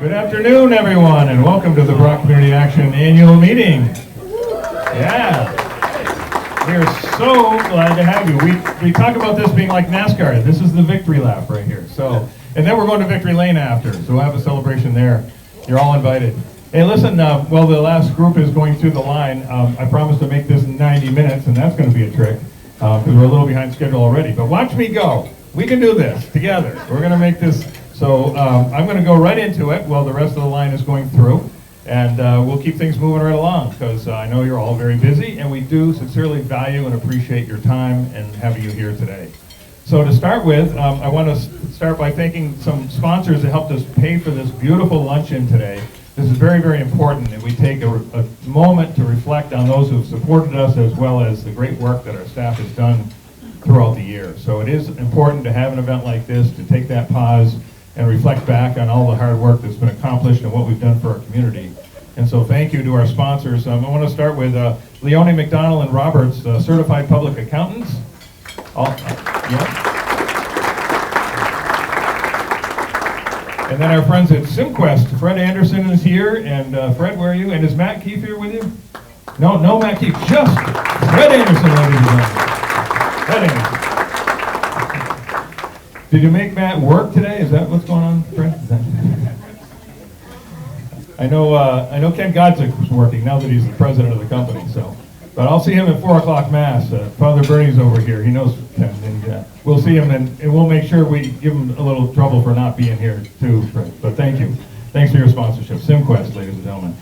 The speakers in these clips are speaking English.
Good afternoon, everyone, and welcome to the BROC Community Action annual meeting. Yeah, we are so glad to have you. We talk about this being like NASCAR. This is the victory lap right here. So, and then we're going to Victory Lane after, so we'll have a celebration there. You're all invited. Hey, listen, while the last group is going through the line, I promised to make this 90 minutes, and that's going to be a trick, because we're a little behind schedule already. But watch me go. We can do this together. We're going to make this. So I'm going to go right into it while the rest of the line is going through, and we'll keep things moving right along, because I know you're all very busy, and we do sincerely value and appreciate your time and having you here today. So to start with, I want to start by thanking some sponsors that helped us pay for this beautiful luncheon today. This is very, very important that we take a moment to reflect on those who have supported us, as well as the great work that our staff has done throughout the year. So it is important to have an event like this, to take that pause and reflect back on all the hard work that's been accomplished and what we've done for our community. And so thank you to our sponsors. I want to start with Leone, McDonald, and Roberts, Certified Public Accountants. And then our friends at SimQuest. Fred Anderson is here, and Fred, where are you? And is Matt Keefe here with you? No Matt Keefe, just Fred Anderson, ladies and gentlemen. Fred Anderson. Did you make Matt work today? Is that what's going on, Fred? I know Ken Godzik was working now that he's the president of the company. So, but I'll see him at 4 o'clock mass. Father Bernie's over here. He knows Ken, and we'll see him, and we'll make sure we give him a little trouble for not being here too, Fred. But thank you. Thanks for your sponsorship. SimQuest, ladies and gentlemen.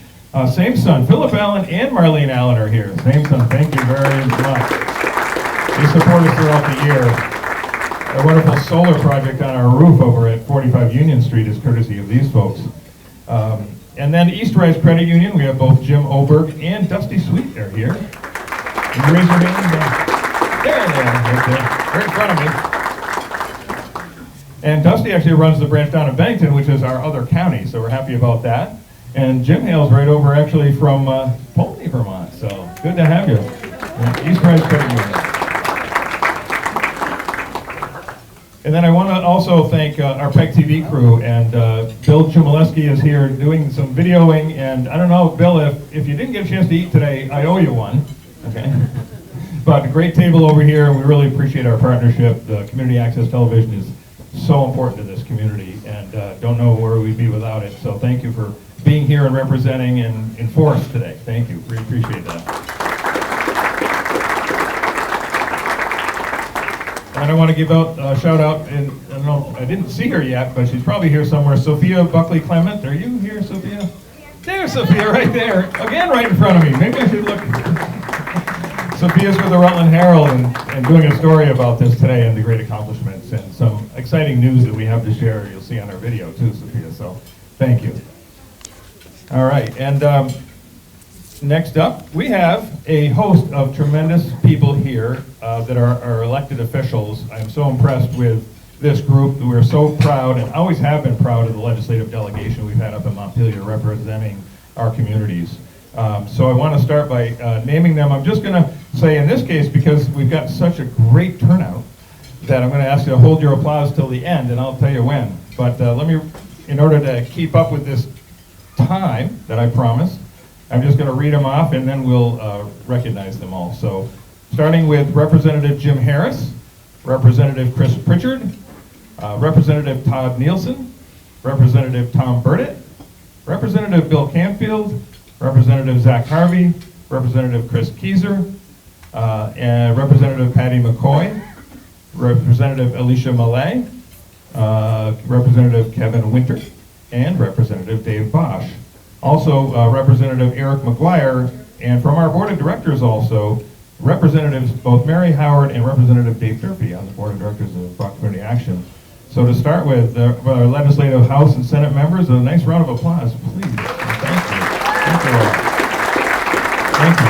Same Son, Philip Allen and Marlene Allen are here. Same Son, thank you very much. They support us throughout the year. A wonderful solar project on our roof over at 45 Union Street is courtesy of these folks. And then East Rise Credit Union, we have both Jim Oberg and Dusty Sweet are here. Can you raise your hand? There they are, right in front of me. And Dusty actually runs the branch down in Bennington, which is our other county, so we're happy about that. And Jim hails right over actually from Pulteney, Vermont, so good to have you. East Rise Credit Union. And then I want to also thank our PEG TV crew, and Bill Chmielewski is here doing some videoing, and I don't know, Bill, if you didn't get a chance to eat today, I owe you one, okay? But a great table over here, and we really appreciate our partnership. The Community Access Television is so important to this community, and don't know where we'd be without it, so thank you for being here and representing and in force today. Thank you, we appreciate that. And I want to give out a shout out, and I don't know, I didn't see her yet, but she's probably here somewhere. Sophia Buckley Clement, are you here, Sophia? There's Sophia right there, again right in front of me. Maybe I should look. Sophia's with the Rutland Herald and doing a story about this today and the great accomplishments and some exciting news that we have to share. You'll see on our video too, Sophia, so thank you. All right, and next up, we have a host of tremendous people here that are elected officials. I'm so impressed with this group. We're so proud, and always have been proud of the legislative delegation we've had up in Montpelier representing our communities. So I want to start by naming them. I'm just going to say in this case, because we've got such a great turnout, that I'm going to ask you to hold your applause till the end, and I'll tell you when. But let me, in order to keep up with this time that I promised, I'm just going to read them off, and then we'll recognize them all. So, starting with Representative Jim Harris, Representative Chris Pritchard, Representative Todd Nielsen, Representative Tom Burdett, Representative Bill Campfield, Representative Zach Harvey, Representative Chris Kieser, and Representative Patty McCoy, Representative Alicia Millay, Representative Kevin Winter, and Representative Dave Bosch. Also, Representative Eric McGuire, and from our board of directors also, Representatives both Mary Howard and Representative Dave Durfee on the board of directors of BROC Community Action. So to start with, our legislative House and Senate members, a nice round of applause, please. Thank you. Thank you all. Thank you.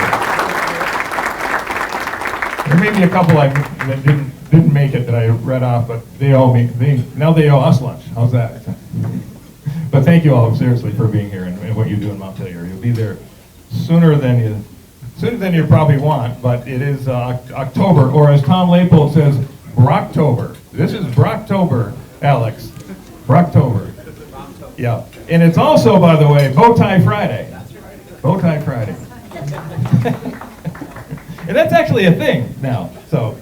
There may be a couple that didn't make it that I read off, but they owe me. Now they owe us lunch. How's that? But thank you all seriously for being here and what you do in Montpelier. You'll be there sooner than you probably want, but it is October, or as Tom Leipold says, Brocktober. This is Brocktober, Alex. Brocktober. Yeah. And it's also, by the way, Bow Tie Friday. Bow Tie Friday. And that's actually a thing now. So,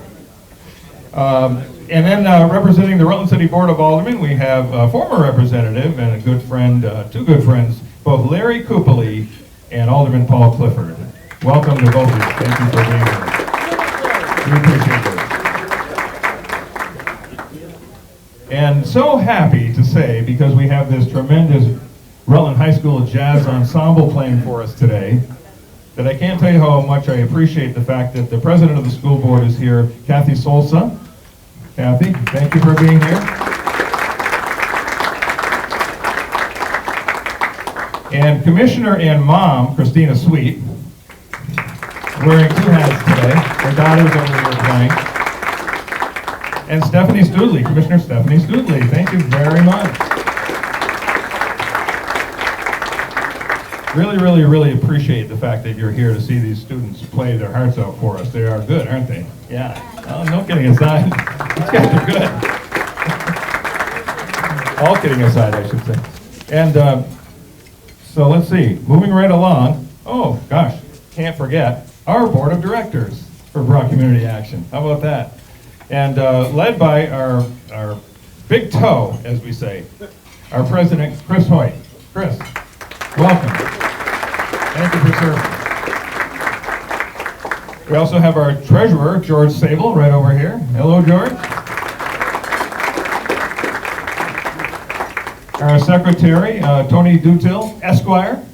and then representing the Rutland City Board of Aldermen, we have a former representative and a good friend, two good friends, both Larry Coopely and Alderman Paul Clifford. Welcome to both of you. Thank you for being here. We appreciate it. And so happy to say, because we have this tremendous Rutland High School Jazz Ensemble playing for us today, that I can't tell you how much I appreciate the fact that the president of the school board is here, Kathy Solsa. Kathy, thank you for being here. And Commissioner and Mom, Christina Sweet, wearing two hats today. Her daughter's over here playing. And Stephanie Studley, Commissioner Stephanie Studley, thank you very much. Really, really appreciate the fact that you're here to see these students play their hearts out for us. They are good, aren't they? Yeah. Oh, no kidding aside. These guys are good. All kidding aside, I should say. And so let's see. Moving right along. Oh, gosh. Can't forget our board of directors for BROC Community Action. How about that? And led by our big toe, as we say, our president, Chris Hoyt. Chris, welcome. Thank you for serving. We also have our treasurer, George Sable, right over here. Hello, George. Our secretary, Tony Dutil, Esquire.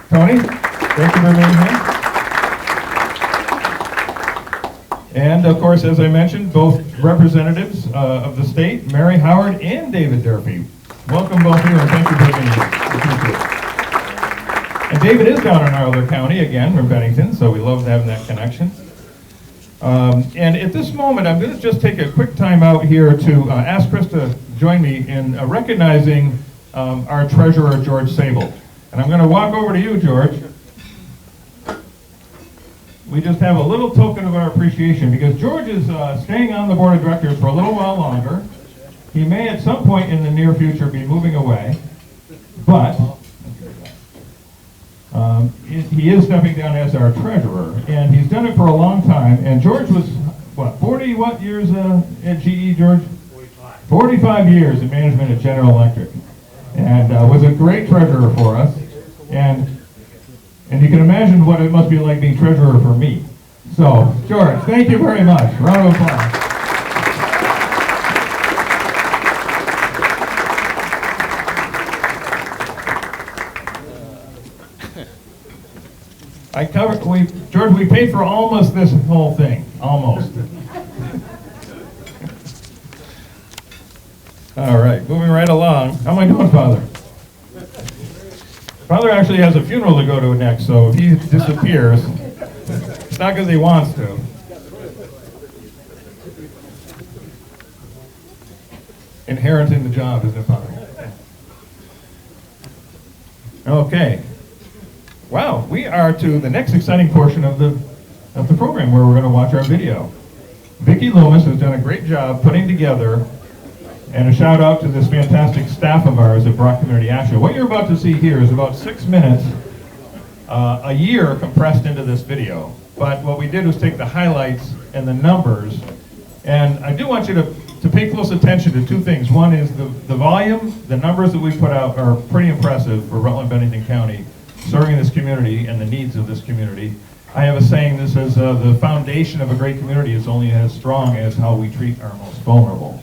Tony, thank you for being here. And of course, as I mentioned, both representatives of the state, Mary Howard and David Durfee. Welcome both of you, and thank you for being here. And David is down in Rutland County again from Bennington, so we love having that connection. And at this moment, I'm going to just take a quick time out here to ask Chris to join me in recognizing our treasurer, George Sable. And I'm going to walk over to you, George. We just have a little token of our appreciation because George is staying on the board of directors for a little while longer. He may at some point in the near future be moving away, but he is stepping down as our treasurer, and he's done it for a long time. And George was, what, 40 what years at GE, George? 45. 45 years in management at General Electric, and was a great treasurer for us. And you can imagine what it must be like being treasurer for me. So, George, thank you very much. Round of applause. George, we paid for almost this whole thing. Almost. All right, moving right along. How am I doing, Father? Father actually has a funeral to go to next, so if he disappears, it's not because he wants to. Inherent in the job, isn't it, Father? Okay. Wow, we are to the next exciting portion of the program where we're going to watch our video. Vicki Loomis has done a great job putting together, and a shout out to this fantastic staff of ours at BROC Community Action. What you're about to see here is about 6 minutes, a year compressed into this video. But what we did was take the highlights and the numbers, and I do want you to pay close attention to two things. One is the volume. The numbers that we put out are pretty impressive for Rutland and Bennington County, serving this community and the needs of this community. I have a saying, this is the foundation of a great community is only as strong as how we treat our most vulnerable.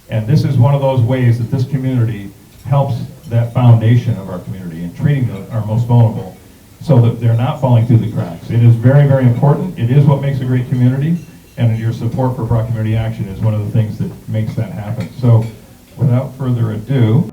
And this is one of those ways that this community helps that foundation of our community in treating our most vulnerable so that they're not falling through the cracks. It is very, very important. It is what makes a great community, and your support for BROC Community Action is one of the things that makes that happen. So without further ado,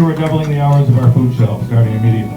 we're doubling the hours of our food shelf starting immediately.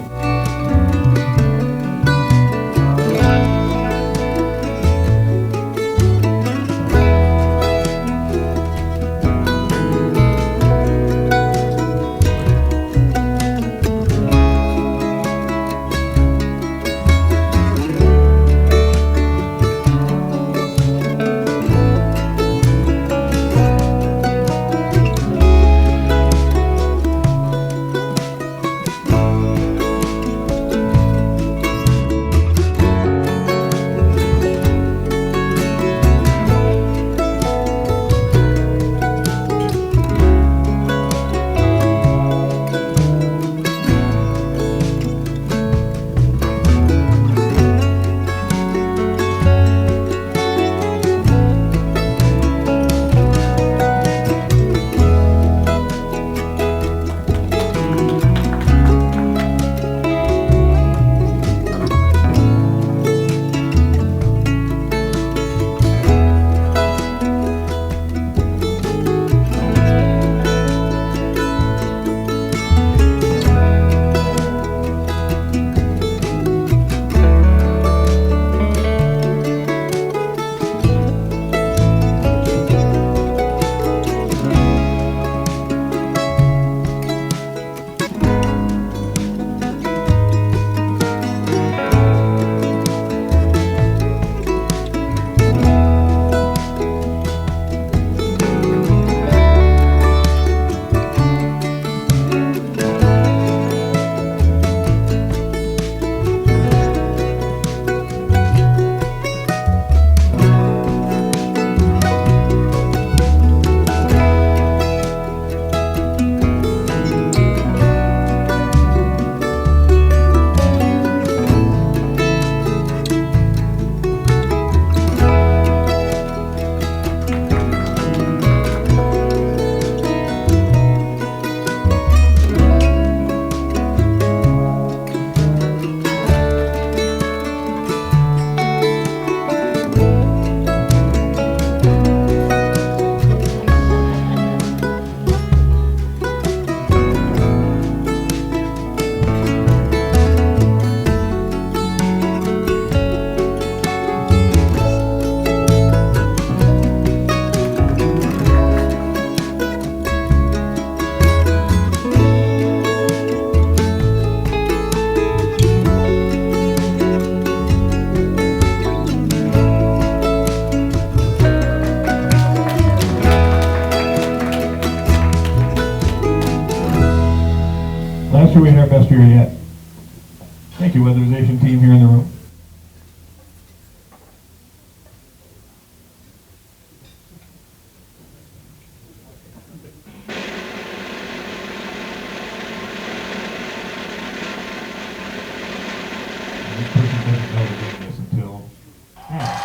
Last year we had our best year yet. Thank you, weatherization team here in the room. This person doesn't know we're doing this until now.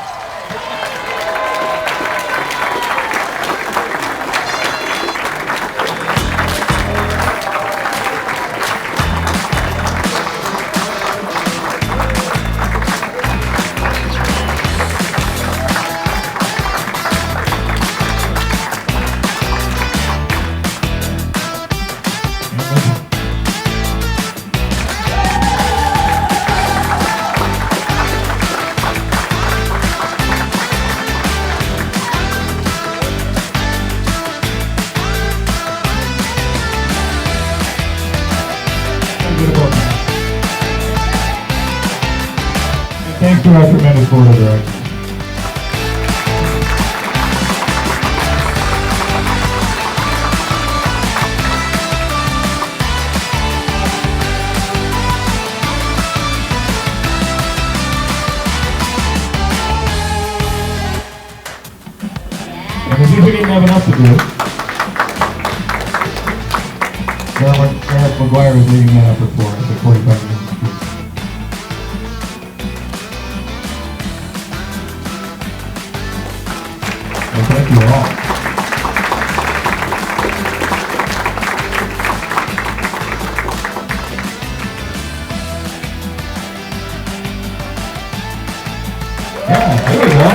Thanks to our tremendous board of directors. And as if we didn't have enough to do, Eric McGuire is leading that effort for us at 45 minutes. Thank you all. Yeah, there we go.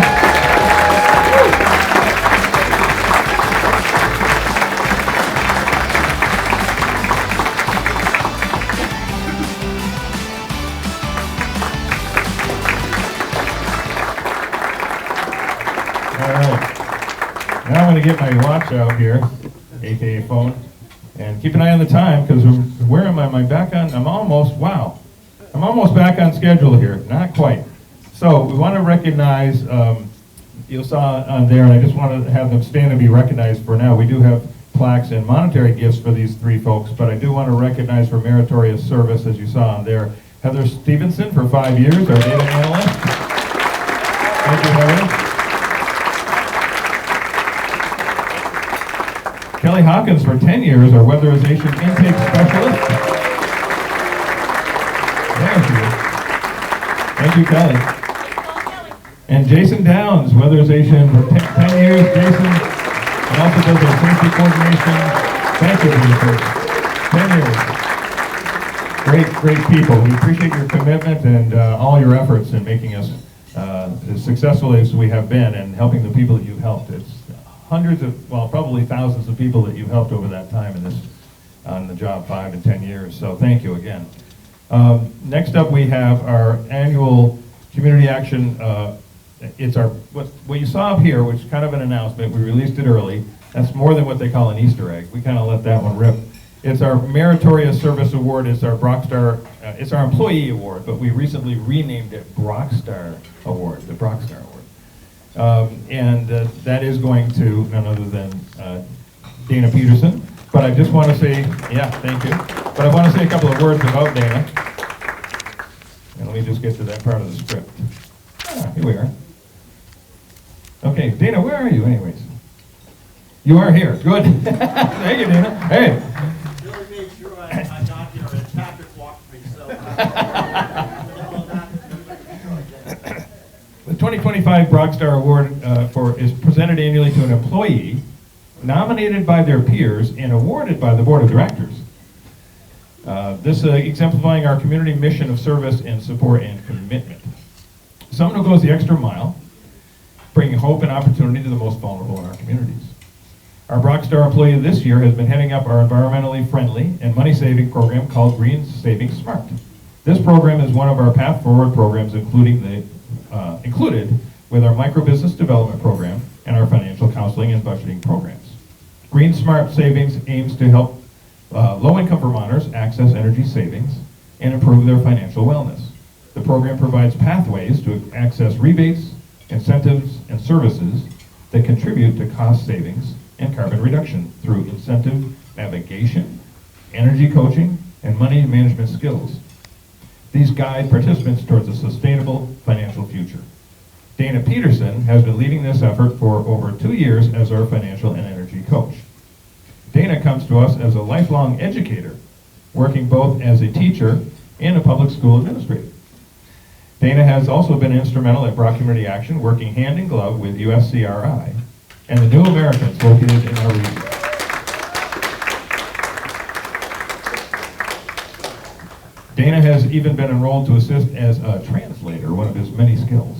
going to get my watch out here, aka phone, and keep an eye on the time, because where am I? Am I back on? I'm almost back on schedule here. Not quite. So we want to recognize, you saw on there, and I just want to have them stand and be recognized for now. We do have plaques and monetary gifts for these three folks, but I do want to recognize for meritorious service, as you saw on there, Heather Stevenson for 5 years, our data analyst. Thank you, Heather. Kelly Hawkins for 10 years, our weatherization intake specialist. There she is. Thank you, Kelly. And Jason Downs, weatherization for 10 years. Jason, and also does our safety coordination. Thank you, Jason. 10 years. Great people. We appreciate your commitment and all your efforts in making us as successful as we have been and helping the people that you've helped. It's hundreds of, well, probably thousands of people that you've helped over that time in this, on the job, 5 and 10 years. So thank you again. Next up, we have our annual community action. It's our what you saw up here, which is kind of an announcement. We released it early. That's more than what they call an Easter egg. We kind of let that one rip. It's our Meritorious Service Award. It's our BROC Star. It's our Employee Award, but we recently renamed it BROC Star Award, the BROC Star Award. That is going to none other than Dana Peterson. But I just want to say, yeah, thank you. But I want to say a couple of words about Dana. And let me just get to that part of the script. Here we are. Okay, Dana, where are you anyways? You are here. Good. Thank you, Dana. Hey. Really made sure I got here and Patrick walked me, so. The 2025 BROC Star Award is presented annually to an employee nominated by their peers and awarded by the Board of Directors. This exemplifying our community mission of service and support and commitment. Someone who goes the extra mile, bringing hope and opportunity to the most vulnerable in our communities. Our BROC Star employee this year has been heading up our environmentally friendly and money-saving program called Green Saving Smart. This program is one of our Path Forward programs, included with our microbusiness development program and our financial counseling and budgeting programs. Green Smart Savings aims to help low-income Vermonters access energy savings and improve their financial wellness. The program provides pathways to access rebates, incentives, and services that contribute to cost savings and carbon reduction through incentive navigation, energy coaching, and money management skills. These guide participants towards a sustainable financial future. Dana Peterson has been leading this effort for over 2 years as our financial and energy coach. Dana comes to us as a lifelong educator, working both as a teacher and a public school administrator. Dana has also been instrumental at BROC Community Action, working hand in glove with USCRI and the New Americans located in our region. Dana has even been enrolled to assist as a translator, one of his many skills.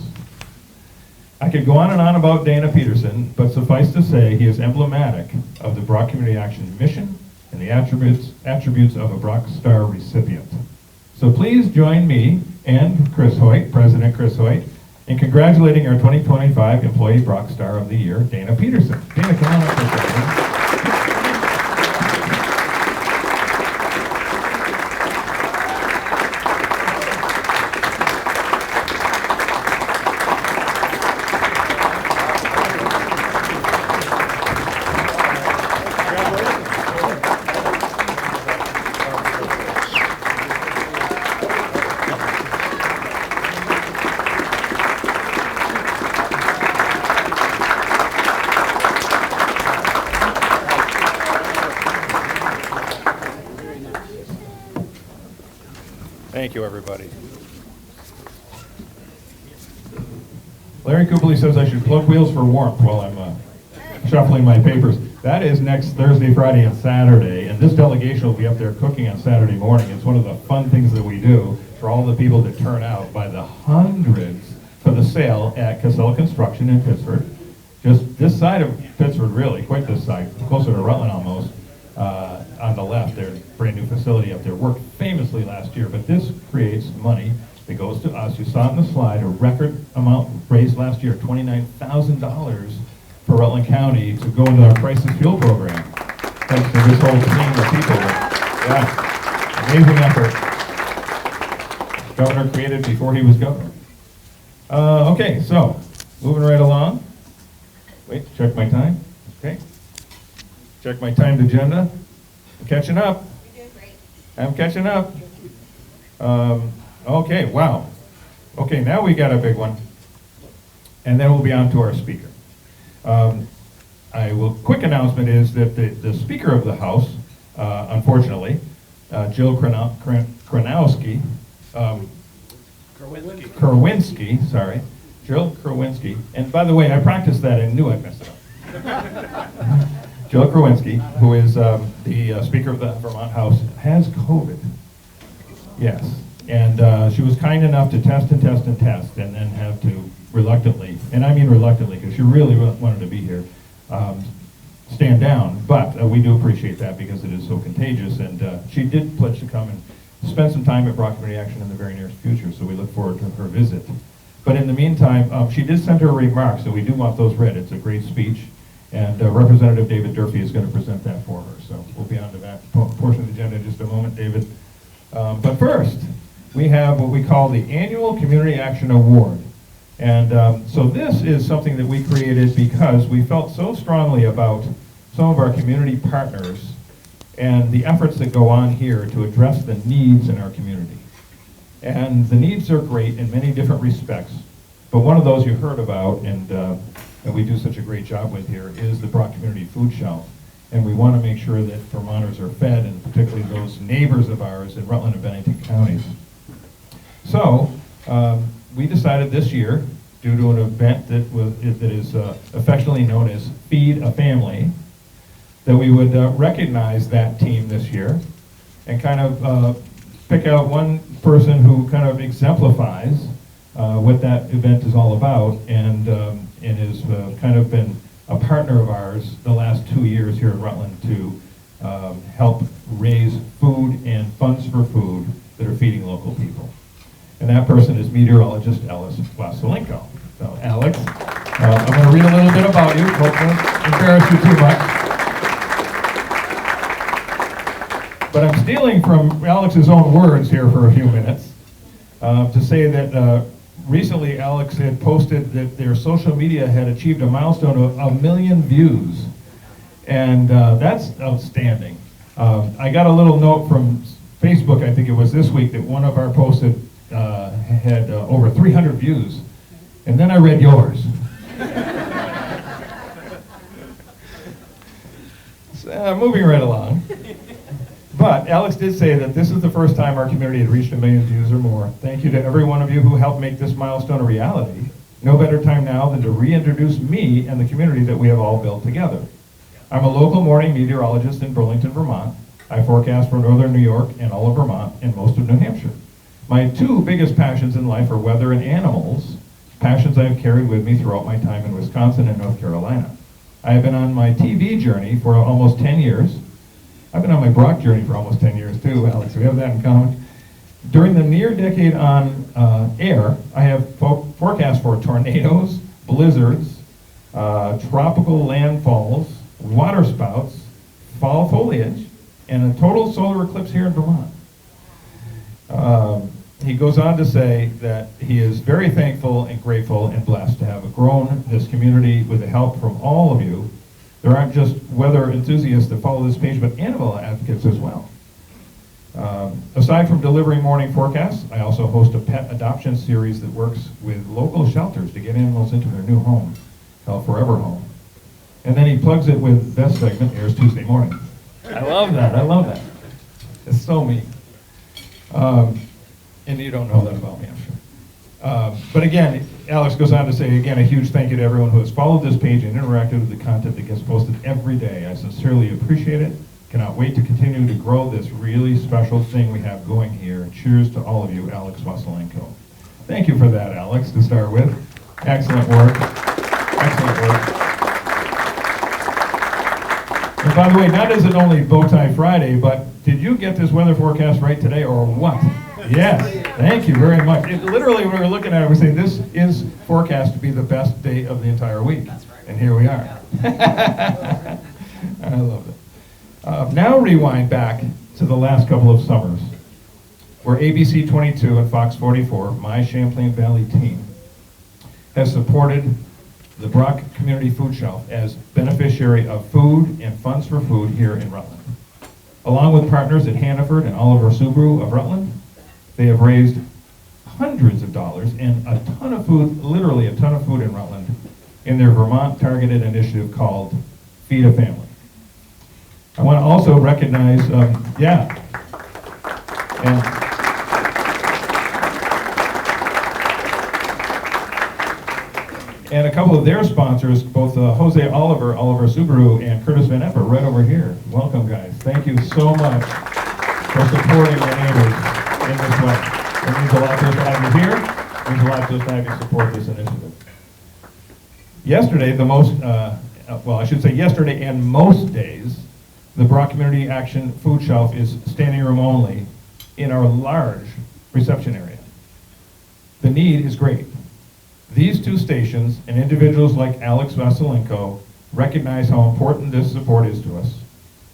I could go on and on about Dana Peterson, but suffice to say he is emblematic of the BROC Community Action mission and the attributes of a BROC Star recipient. So please join me and Chris Hoyt, President Chris Hoyt, in congratulating our 2025 Employee BROC Star of the Year, Dana Peterson. Dana, come on up for a second. Thank you, everybody. Larry Kubley says I should plug Wheels for Warmth while I'm shuffling my papers. That is next Thursday, Friday, and Saturday, and this delegation will be up there cooking on Saturday morning. It's one of the fun things that we do for all the people that turn out by the hundreds for the sale at Casella Construction in Pittsford. Just this side of Pittsford, really, quite this side, closer to Rutland almost. On the left, their brand new facility up there worked famously last year, but this creates money that goes to us. You saw on the slide a record amount raised last year, $29,000 for for Rutland County to go into our crisis fuel program. Thanks to this whole team of people. Yeah, amazing effort. Governor created before he was governor. Okay, so moving right along. Wait, check my time. Okay. Check my timed agenda. I'm catching up. You're doing great. I'm catching up. Okay, wow. Okay, now we got a big one. And then we'll be on to our speaker. Quick announcement is that the Speaker of the House, unfortunately, Jill Kronowski, Kerwinski, sorry, Jill Kerwinski, and by the way, I practiced that and knew I'd messed it up. Jill Kerwinski, who is the Speaker of the Vermont House, has COVID. Yes, and she was kind enough to test and test and test, and then have to reluctantly, and I mean reluctantly, because she really wanted to be here, stand down. But we do appreciate that because it is so contagious, and she did pledge to come and spend some time at BROC Community Action in the very near future, so we look forward to her visit. But in the meantime, she did send her remarks, so we do want those read. It's a great speech, and Representative David Durfee is going to present that for her. So we'll be on to that portion of the agenda in just a moment, David. But first, we have what we call the Annual Community Action Award. And so this is something that we created because we felt so strongly about some of our community partners and the efforts that go on here to address the needs in our community. And the needs are great in many different respects, but one of those you heard about and we do such a great job with here is the BROC Community Food Shelf. And we want to make sure that Vermonters are fed, and particularly those neighbors of ours in Rutland and Bennington counties. So we decided this year, due to an event that is affectionately known as Feed a Family, that we would recognize that team this year and kind of pick out one person who kind of exemplifies what that event is all about, and has kind of been a partner of ours the last 2 years here in Rutland to help raise food and funds for food that are feeding local people. And that person is meteorologist Alice Wasilenko. So Alex, I'm going to read a little bit about you, hopefully embarrass you too much. But I'm stealing from Alex's own words here for a few minutes to say that recently Alex had posted that their social media had achieved a milestone of 1 million views. And that's outstanding. I got a little note from Facebook, I think it was this week, that one of our posts had over 300 views. And then I read yours. So, moving right along. But Alex did say that this is the first time our community had reached 1 million views or more. Thank you to every one of you who helped make this milestone a reality. No better time now than to reintroduce me and the community that we have all built together. I'm a local morning meteorologist in Burlington, Vermont. I forecast for northern New York and all of Vermont and most of New Hampshire. My two biggest passions in life are weather and animals, passions I have carried with me throughout my time in Wisconsin and North Carolina. I have been on my TV journey for almost 10 years. I've been on my BROC journey for almost 10 years too, Alex. We have that in common. During the near decade on air, I have forecast for tornadoes, blizzards, tropical landfalls, water spouts, fall foliage, and a total solar eclipse here in Vermont. He goes on to say that he is very thankful and grateful and blessed to have grown this community with the help from all of you. There aren't just weather enthusiasts that follow this page, but animal advocates as well. Aside from delivering morning forecasts, I also host a pet adoption series that works with local shelters to get animals into their new home, called Forever Home. And then he plugs it with Best Segment, airs Tuesday morning. I love that, I love that. It's so me. And you don't know that about me, I'm sure. But again, Alex goes on to say, again, a huge thank you to everyone who has followed this page and interacted with the content that gets posted every day. I sincerely appreciate it. Cannot wait to continue to grow this really special thing we have going here. Cheers to all of you, Alex Wasilenko. Thank you for that, Alex, to start with. Excellent work. Excellent work. And by the way, not is it only Bowtie Friday, but did you get this weather forecast right today or what? Yes, thank you very much. Literally, when we were looking at it, we say this is forecast to be the best day of the entire week. That's right. And here we are. I love it. Now rewind back to the last couple of summers, where ABC 22 and Fox 44, my Champlain Valley team, has supported the BROC Community Food Shelf as beneficiary of food and funds for food here in Rutland. Along with partners at Hannaford and Oliver Subaru of Rutland, they have raised hundreds of dollars and a ton of food, literally a ton of food in Rutland, in their Vermont targeted initiative called Feed a Family. I want to also recognize, and a couple of their sponsors, both Jose Oliver Subaru, and Curtis Van Epp are right over here. Welcome, guys. Thank you so much for supporting your neighbors in this way. It means a lot to us to have you here. It means a lot to us to have you support this initiative. Yesterday, yesterday and most days, the BROC Community Action Food Shelf is standing room only in our large reception area. The need is great. These two stations and individuals like Alex Vasilenko recognize how important this support is to us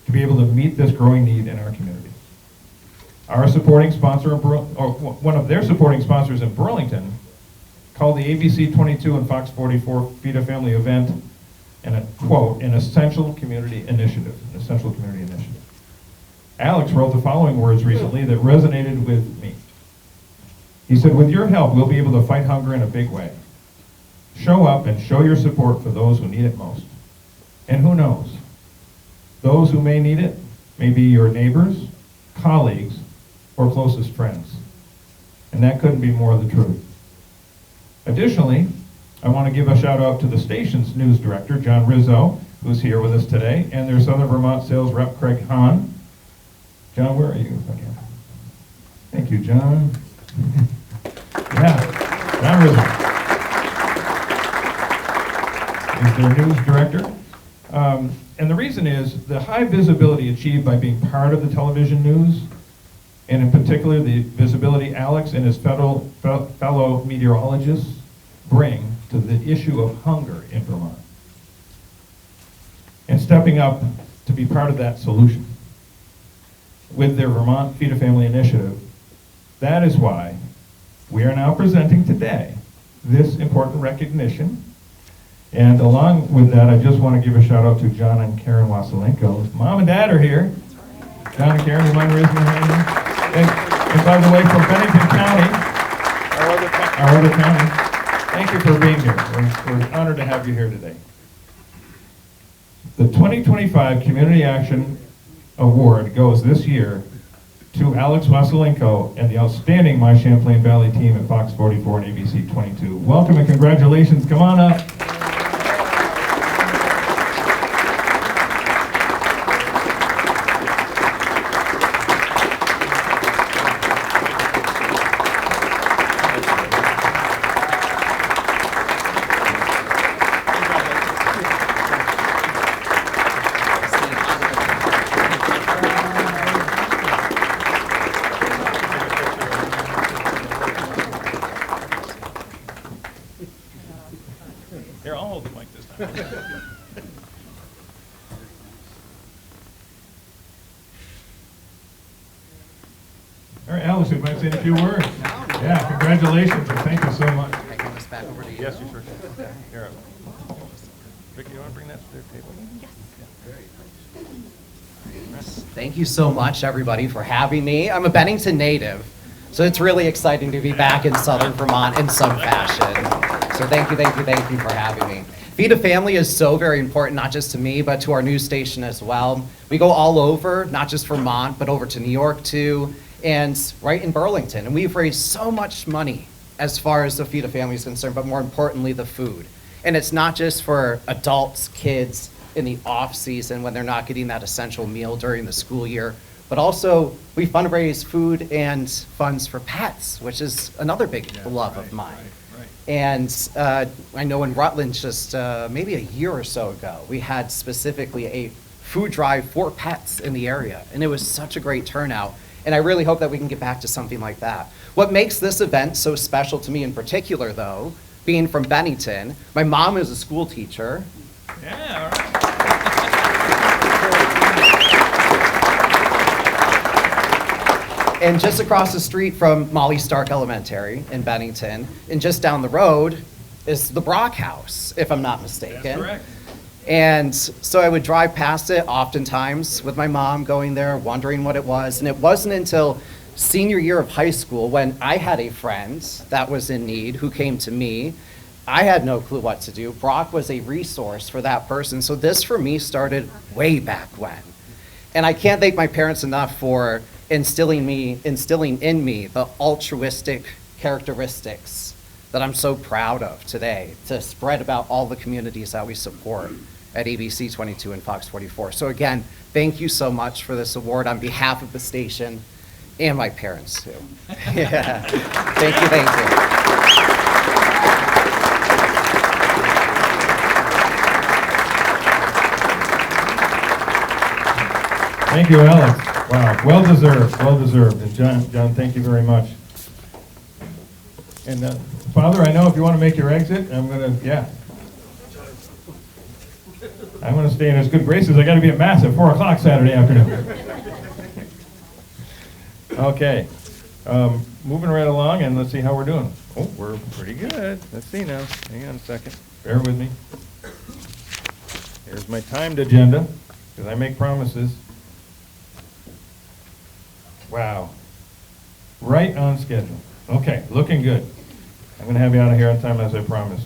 to be able to meet this growing need in our community. Our supporting sponsor, one of their supporting sponsors in Burlington, called the ABC 22 and Fox 44 Feed a Family event, and a quote, an essential community initiative. Alex wrote the following words recently that resonated with me. He said, "With your help, we'll be able to fight hunger in a big way. Show up and show your support for those who need it most. And who knows, those who may need it may be your neighbors, colleagues, or closest friends." And that couldn't be more the truth. Additionally, I want to give a shout out to the station's news director, John Rizzo, who's here with us today, and their Southern Vermont sales rep, Craig Hahn. John, where are you? Okay. Thank you, John. Yeah, John Rizzo is their news director. And the reason is the high visibility achieved by being part of the television news, and in particular the visibility Alex and his fellow meteorologists bring to the issue of hunger in Vermont, and stepping up to be part of that solution with their Vermont Feed a Family initiative. That is why we are now presenting today this important recognition. And along with that, I just want to give a shout out to John and Karen Wasilenko. Mom and Dad are here. John and Karen, you mind raising your hand? And by the way, from Bennington County, our other county, thank you for being here. We're honored to have you here today. The 2025 Community Action Award goes this year to Alex Vasilenko and the outstanding My Champlain Valley team at Fox 44 and ABC 22. Welcome and congratulations. Come on up. Here, I'll hold the mic this time. All right, Alice, you might say a few words. Yeah, congratulations, and thank you so much. I can this back over to you. Yes, you sure can. Here, Vicki, you want to bring that to their table? Yes. Thank you so much, everybody, for having me. I'm a Bennington native, so it's really exciting to be back in Southern Vermont in some fashion. So thank you for having me. Feed a Family is so very important, not just to me, but to our news station as well. We go all over, not just Vermont, but over to New York too, and right in Burlington. And we've raised so much money as far as the Feed a Family is concerned, but more importantly, the food. And it's not just for adults, kids in the off season when they're not getting that essential meal during the school year, but also we fundraise food and funds for pets, which is another big love of mine. And I know in Rutland just maybe a year or so ago, we had specifically a food drive for pets in the area. And it was such a great turnout. And I really hope that we can get back to something like that. What makes this event so special to me in particular, though, being from Bennington. My mom is a school teacher. Yeah, all right. And just across the street from Molly Stark Elementary in Bennington, and just down the road is the BROC House, if I'm not mistaken. That's correct. And so I would drive past it oftentimes with my mom going there, wondering what it was. And it wasn't until senior year of high school when I had a friend that was in need who came to me. I had no clue what to do. BROC was a resource for that person. So this for me started way back when. And I can't thank my parents enough for instilling in me the altruistic characteristics that I'm so proud of today to spread about all the communities that we support at ABC 22 and Fox 44. So again, thank you so much for this award on behalf of the station and my parents too. Yeah. Thank you, thank you. Thank you, Alex. Wow, well deserved, well deserved. And John, thank you very much. And Father, I know if you want to make your exit, I'm gonna stay in his good graces. I got to be at Mass at 4 o'clock Saturday afternoon. Okay, moving right along, and let's see how we're doing. Oh, we're pretty good. Let's see now. Hang on a second. Bear with me. Here's my timed agenda, because I make promises. Wow. Right on schedule. Okay, looking good. I'm going to have you out of here on time as I promised.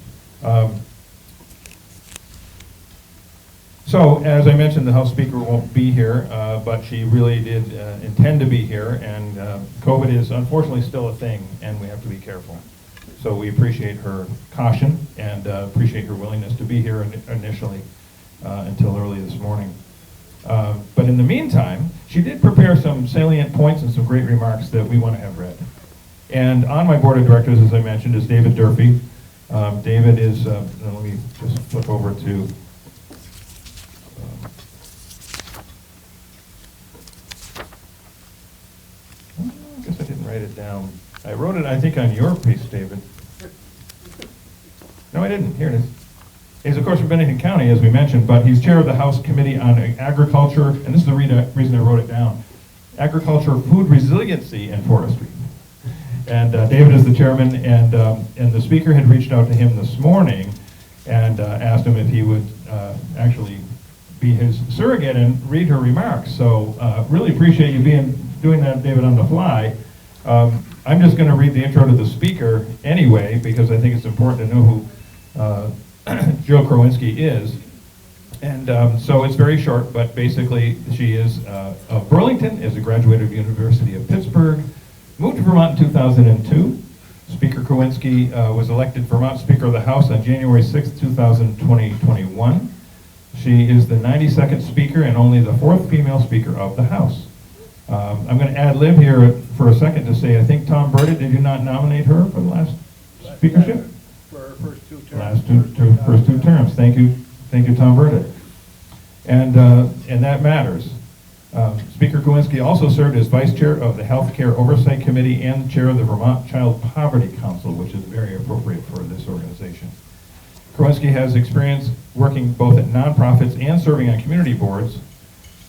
So, as I mentioned, the House Speaker won't be here, but she really did intend to be here, and COVID is unfortunately still a thing, and we have to be careful. So we appreciate her caution and appreciate her willingness to be here initially until early this morning. But in the meantime, she did prepare some salient points and some great remarks that we want to have read. And on my board of directors, as I mentioned, is David Durfee. David is, let me just flip over to, I guess I didn't write it down. I wrote it, I think, on your piece, David. No, I didn't. Here it is. He's, of course, from Bennington County, as we mentioned, but he's chair of the House Committee on Agriculture, and this is the reason I wrote it down, Agriculture, Food Resiliency, and Forestry. And David is the chairman, and the speaker had reached out to him this morning and asked him if he would actually be his surrogate and read her remarks. So really appreciate you doing that, David, on the fly. I'm just going to read the intro to the speaker anyway, because I think it's important to know who Jill Krowinski is. And so it's very short, but basically she is of Burlington, is a graduate of the University of Pittsburgh, moved to Vermont in 2002. Speaker Krowinski was elected Vermont Speaker of the House on January 6, 2021. She is the 92nd Speaker and only the 4th female Speaker of the House. I'm going to ad-lib here for a second to say, I think Tom Burditt, did you not nominate her for the last speakership? For her first two terms. First two terms. Thank you, Tom Burditt. And that matters. Speaker Krowinski also served as vice chair of the Healthcare Oversight Committee and chair of the Vermont Child Poverty Council, which is very appropriate for this organization. Krowinski has experience working both at nonprofits and serving on community boards.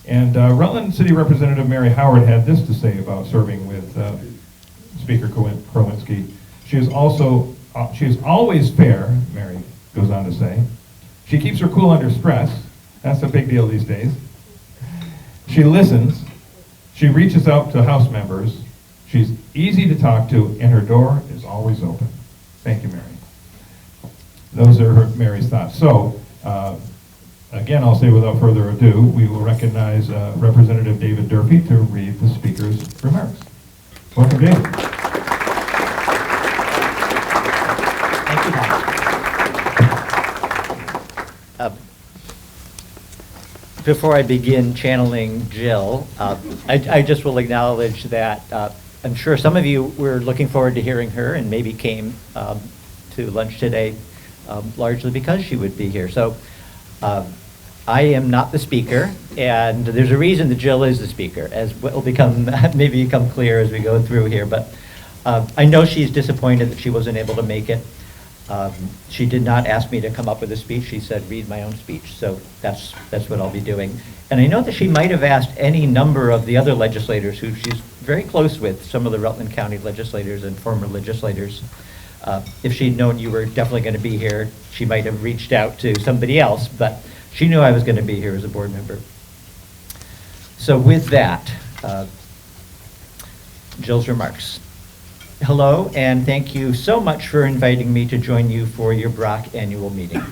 And Rutland City Representative Mary Howard had this to say about serving with Speaker Krowinski. She is always fair, Mary goes on to say. She keeps her cool under stress. That's a big deal these days. She listens. She reaches out to House members. She's easy to talk to, and her door is always open. Thank you, Mary. Those are Mary's thoughts. So, again, I'll say without further ado, we will recognize Representative David Durfee to read the speaker's remarks. Welcome, David. Thank you, Mike. Before I begin channeling Jill, I just will acknowledge that I'm sure some of you were looking forward to hearing her and maybe came to lunch today largely because she would be here. So I am not the speaker, and there's a reason that Jill is the speaker, as will maybe become clear as we go through here. But I know she's disappointed that she wasn't able to make it. She did not ask me to come up with a speech. She said, read my own speech. So that's what I'll be doing. And I know that she might have asked any number of the other legislators who she's very close with, some of the Rutland County legislators and former legislators. If she'd known you were definitely going to be here, she might have reached out to somebody else, but she knew I was going to be here as a board member. So with that, Jill's remarks. Hello, and thank you so much for inviting me to join you for your BROC annual meeting.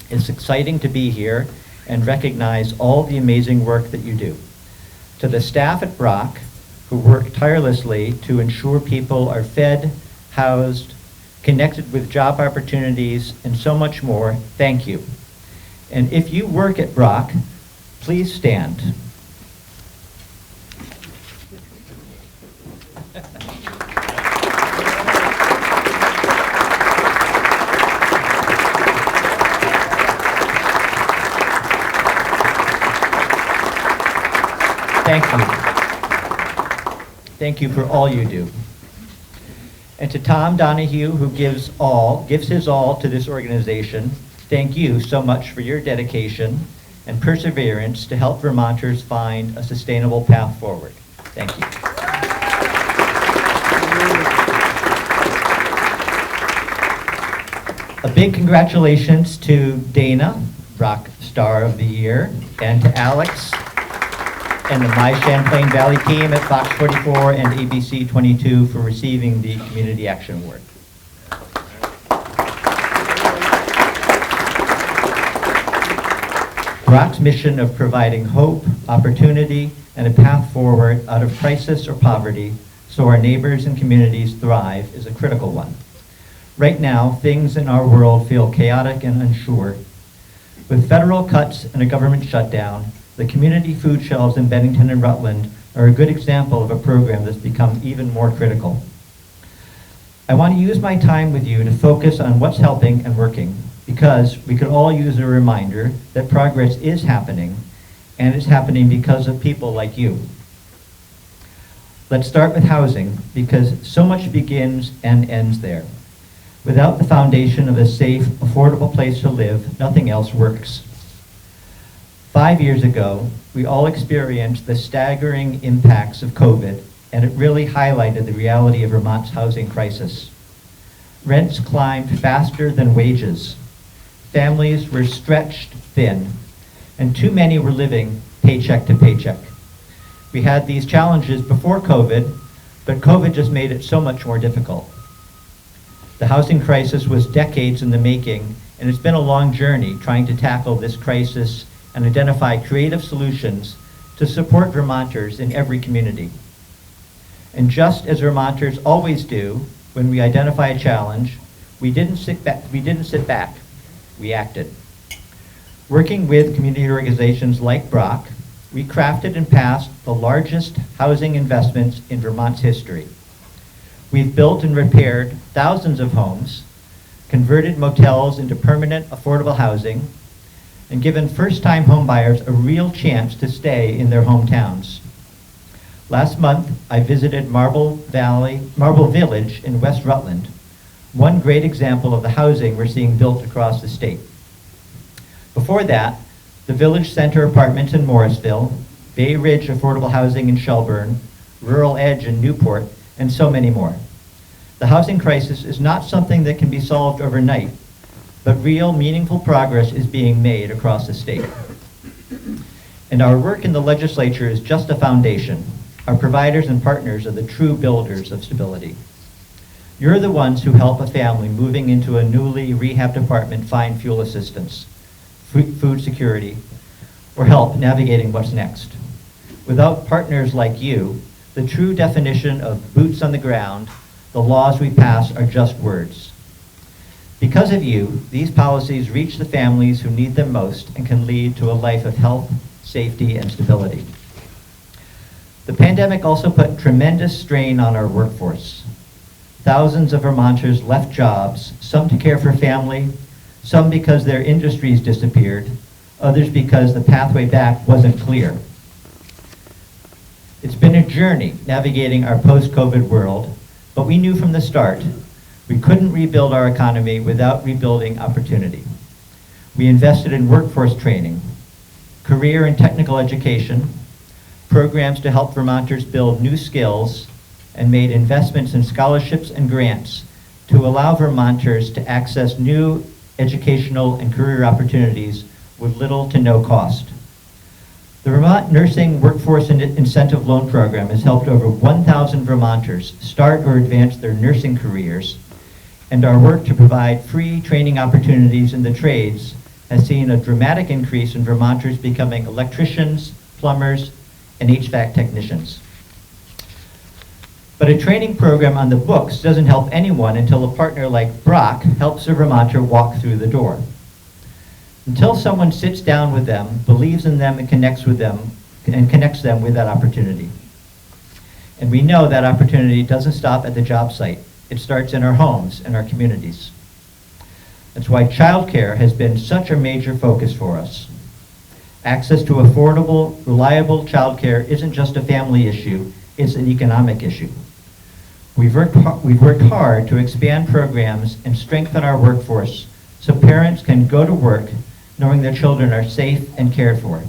It's exciting to be here and recognize all the amazing work that you do. To the staff at BROC, who work tirelessly to ensure people are fed, housed, connected with job opportunities, and so much more, thank you. And if you work at BROC, please stand. Thank you. Thank you for all you do. And to Tom Donahue, who gives his all to this organization, thank you so much for your dedication and perseverance to help Vermonters find a sustainable path forward. Thank you. A big congratulations to Dana, BROC Star of the Year, and to Alex and the My Champlain Valley team at Fox 44 and ABC 22 for receiving the Community Action Award. BROC's mission of providing hope, opportunity, and a path forward out of crisis or poverty so our neighbors and communities thrive is a critical one. Right now, things in our world feel chaotic and unsure. With federal cuts and a government shutdown, the community food shelves in Bennington and Rutland are a good example of a program that's become even more critical. I want to use my time with you to focus on what's helping and working, because we could all use a reminder that progress is happening, and it's happening because of people like you. Let's start with housing, because so much begins and ends there. Without the foundation of a safe, affordable place to live, nothing else works. 5 years ago, we all experienced the staggering impacts of COVID, and it really highlighted the reality of Vermont's housing crisis. Rents climbed faster than wages. Families were stretched thin, and too many were living paycheck to paycheck. We had these challenges before COVID, but COVID just made it so much more difficult. The housing crisis was decades in the making, and it's been a long journey trying to tackle this crisis and identify creative solutions to support Vermonters in every community. And just as Vermonters always do, when we identify a challenge, we didn't sit back, we acted. Working with community organizations like BROC, we crafted and passed the largest housing investments in Vermont's history. We've built and repaired thousands of homes, converted motels into permanent affordable housing, and given first-time homebuyers a real chance to stay in their hometowns. Last month, I visited Marble Village in West Rutland, one great example of the housing we're seeing built across the state. Before that, the Village Center Apartments in Morrisville, Bay Ridge Affordable Housing in Shelburne, Rural Edge in Newport, and so many more. The housing crisis is not something that can be solved overnight, but real, meaningful progress is being made across the state. And our work in the legislature is just a foundation. Our providers and partners are the true builders of stability. You're the ones who help a family moving into a newly rehabbed apartment find fuel assistance, food security, or help navigating what's next. Without partners like you, the true definition of boots on the ground, the laws we pass are just words. Because of you, these policies reach the families who need them most and can lead to a life of health, safety, and stability. The pandemic also put tremendous strain on our workforce. Thousands of Vermonters left jobs, some to care for family, some because their industries disappeared, others because the pathway back wasn't clear. It's been a journey navigating our post-COVID world, but we knew from the start We couldn't rebuild our economy without rebuilding opportunity. We invested in workforce training, career and technical education, programs to help Vermonters build new skills, and made investments in scholarships and grants to allow Vermonters to access new educational and career opportunities with little to no cost. The Vermont Nursing Workforce Incentive Loan Program has helped over 1,000 Vermonters start or advance their nursing careers, and our work to provide free training opportunities in the trades has seen a dramatic increase in Vermonters becoming electricians, plumbers, and HVAC technicians. But a training program on the books doesn't help anyone until a partner like BROC helps a Vermonter walk through the door. Until someone sits down with them, believes in them, and connects them with that opportunity. And we know that opportunity doesn't stop at the job site. It starts in our homes and our communities. That's why childcare has been such a major focus for us. Access to affordable, reliable childcare isn't just a family issue, it's an economic issue. We've worked hard to expand programs and strengthen our workforce so parents can go to work knowing their children are safe and cared for.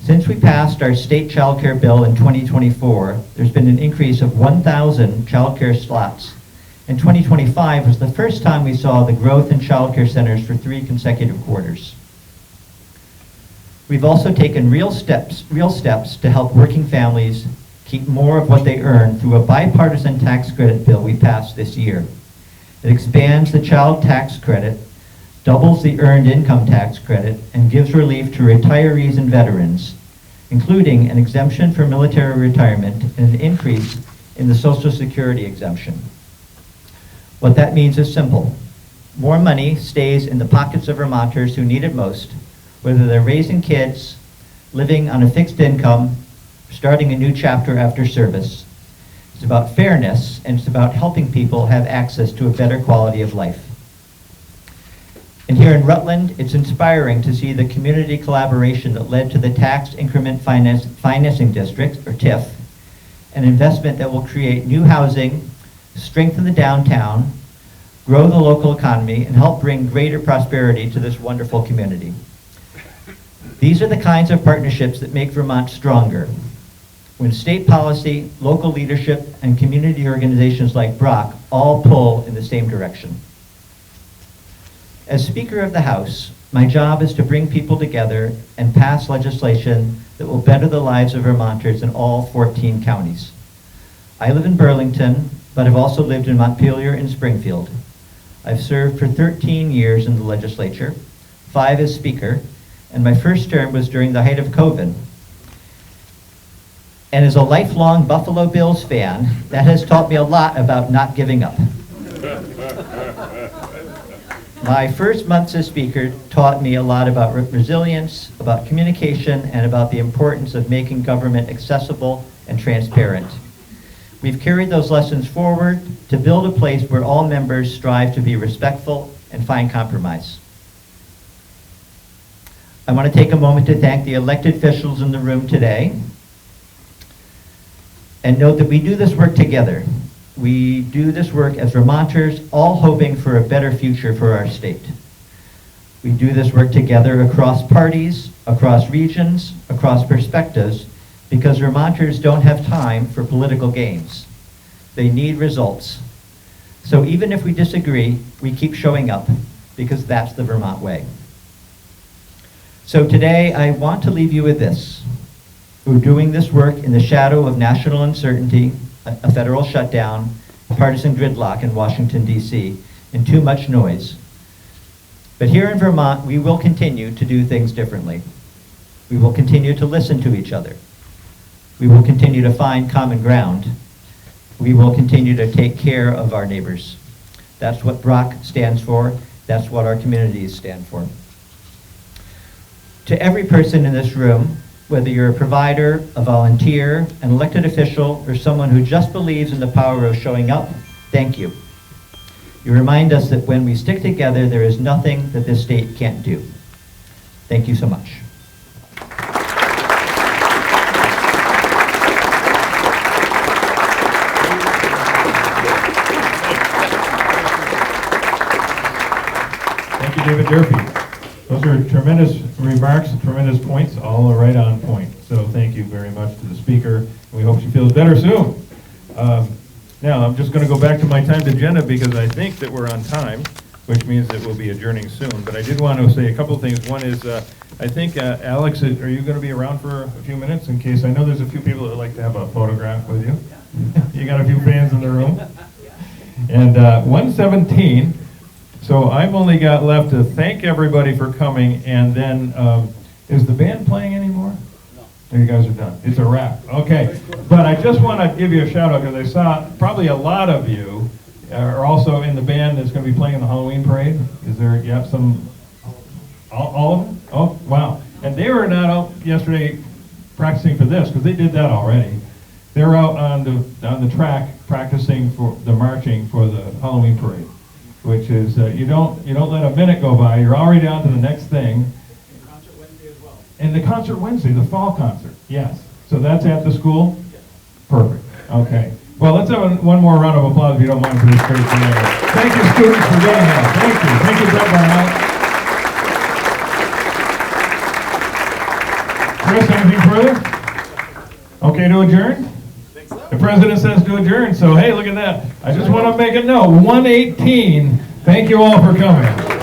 Since we passed our state child care bill in 2024, there's been an increase of 1,000 child care slots. And 2025 was the first time we saw the growth in child care centers for 3 consecutive quarters. We've also taken real steps to help working families keep more of what they earn through a bipartisan tax credit bill we passed this year. It expands the child tax credit, doubles the earned income tax credit, and gives relief to retirees and veterans, including an exemption for military retirement and an increase in the Social Security exemption. What that means is simple. More money stays in the pockets of Vermonters who need it most, whether they're raising kids, living on a fixed income, starting a new chapter after service. It's about fairness, and it's about helping people have access to a better quality of life. And here in Rutland, it's inspiring to see the community collaboration that led to the Tax Increment Financing District, or TIF, an investment that will create new housing, strengthen the downtown, grow the local economy, and help bring greater prosperity to this wonderful community. These are the kinds of partnerships that make Vermont stronger. When state policy, local leadership, and community organizations like BROC all pull in the same direction. As Speaker of the House, my job is to bring people together and pass legislation that will better the lives of Vermonters in all 14 counties. I live in Burlington, but I've also lived in Montpelier and Springfield. I've served for 13 years in the legislature, 5 as Speaker, and my first term was during the height of COVID. And as a lifelong Buffalo Bills fan, that has taught me a lot about not giving up. My first months as Speaker taught me a lot about resilience, about communication, and about the importance of making government accessible and transparent. We've carried those lessons forward to build a place where all members strive to be respectful and find compromise. I want to take a moment to thank the elected officials in the room today and note that we do this work together. We do this work as Vermonters, all hoping for a better future for our state. We do this work together across parties, across regions, across perspectives, because Vermonters don't have time for political games. They need results. So even if we disagree, we keep showing up, because that's the Vermont way. So today, I want to leave you with this. We're doing this work in the shadow of national uncertainty, a federal shutdown, partisan gridlock in Washington, D.C., and too much noise. But here in Vermont, we will continue to do things differently. We will continue to listen to each other. We will continue to find common ground. We will continue to take care of our neighbors. That's what BROC stands for. That's what our communities stand for. To every person in this room, whether you're a provider, a volunteer, an elected official, or someone who just believes in the power of showing up, thank you. You remind us that when we stick together, there is nothing that this state can't do. Thank you so much. David Durfee. Those are tremendous remarks, tremendous points, all right on point. So thank you very much to the speaker, and we hope she feels better soon. Now, I'm just going to go back to my timed agenda because I think that we're on time, which means that we'll be adjourning soon. But I did want to say a couple of things. One is, I think, Alex, are you going to be around for a few minutes in case, I know there's a few people that would like to have a photograph with you. You got a few fans in the room. And 1:17, so I've only got left to thank everybody for coming, and then, is the band playing anymore? No. You guys are done. It's a wrap. Okay. But I just want to give you a shout out because I saw probably a lot of you are also in the band that's going to be playing in the Halloween parade. Is there, you have some, all of them? Oh, wow. And they were not out yesterday practicing for this because they did that already. They were out on the track practicing for the marching for the Halloween parade, which is, you don't let a minute go by. You're already on to the next thing. Concert Wednesday as well. And the concert Wednesday, the fall concert, yes. So that's at the school? Yes. Perfect, okay. Well, let's have one more round of applause if you don't mind for this great day. Thank you, students, for being here. Thank you. Thank you, Brett Barnett. Chris, anything further? Okay to adjourn? The president says to adjourn, so hey, look at that. I just want to make a note, 1:18. Thank you all for coming.